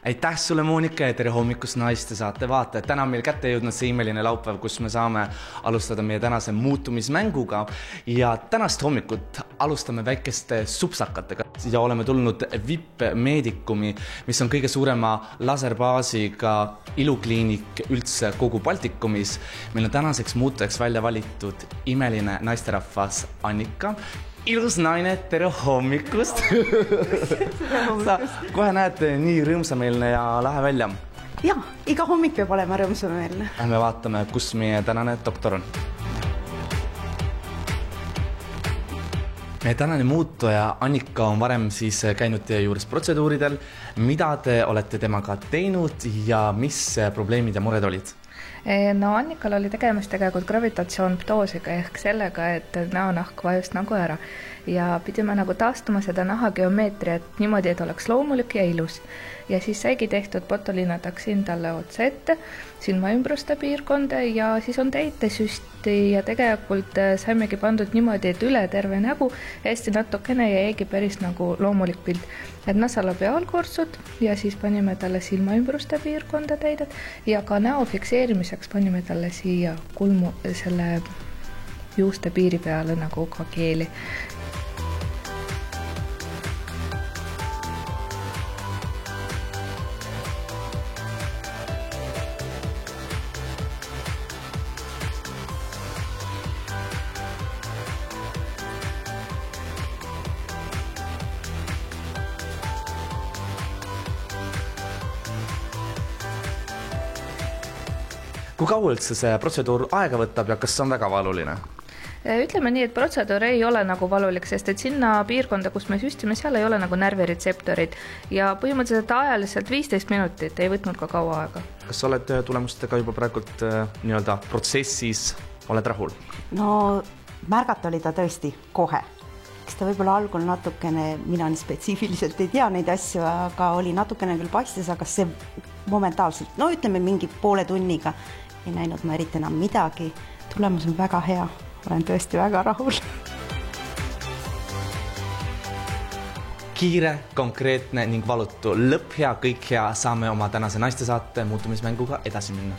Aitäh sulle, Monika, ja tere hommikust naiste saate vaatajad. Täna on meil kätte jõudnud see imeline laupäev, kus me saame alustada meie tänase muutumismänguga. Ja tänast hommikut alustame väikeste supsakatega. Ja oleme tulnud VIP-meedikumi, mis on kõige suurema laserbaasiga ilukliinik üldse kogu Baltikumis. Meil on tänaseks muutujaks välja valitud imeline naisterahvas Annika. Ilus naine, tere hommikust! Sa kohe näed nii rõõmsameelne ja lähe välja. Jaa, iga hommik peab olema rõõmsameelne. Me vaatame, kus meie tänane doktor on. Meie tänane muutuja Annika on varem siis käinud teie juures protseduuridel. Mida te olete temaga teinud ja mis probleemid ja mured olid? No Annikal oli tegemist tegelikult gravitatsioonptoosiga ehk sellega, et näonahk vajus nagu ära ja pidime nagu taastuma seda nahageomeetriat niimoodi, et oleks loomulik ja ilus. Ja siis saigi tehtud botulinodaksin talle otse ette, silmaümbruste piirkonda ja siis on teitesüsti ja tegelikult saimegi pandud niimoodi, et üle terve nägu hästi natukene jäigi päris nagu loomulik pilt. Et nasalabiaalkurtsud ja siis panime talle silmaümbruste piirkonda teidet ja ka näo fikseerimiseks panime talle siia kulmu selle juuste piiri peale nagu ka keeli. Kui kaua üldse see protseduur aega võtab ja kas see on väga valuline? Ütleme nii, et protseduur ei ole nagu valulik, sest et sinna piirkonda, kus me süstime, seal ei ole nagu närviretseptorid ja põhimõtteliselt ajaliselt 15 minutit ei võtnud ka kaua aega. Kas sa oled tulemustega juba praegult nii-öelda protsessis, oled rahul? No märgata oli ta tõesti kohe. Eks ta võib-olla algul natukene, mina nii spetsiifiliselt ei tea neid asju, aga oli natukene küll paistes, aga see momentaalselt, no ütleme mingi poole tunniga ei näinud ma eriti enam midagi. Tulemus on väga hea, olen tõesti väga rahul. Kiire, konkreetne ning valutu lõpp hea, kõik hea, saame oma tänase naistesaate muutumismänguga edasi minna.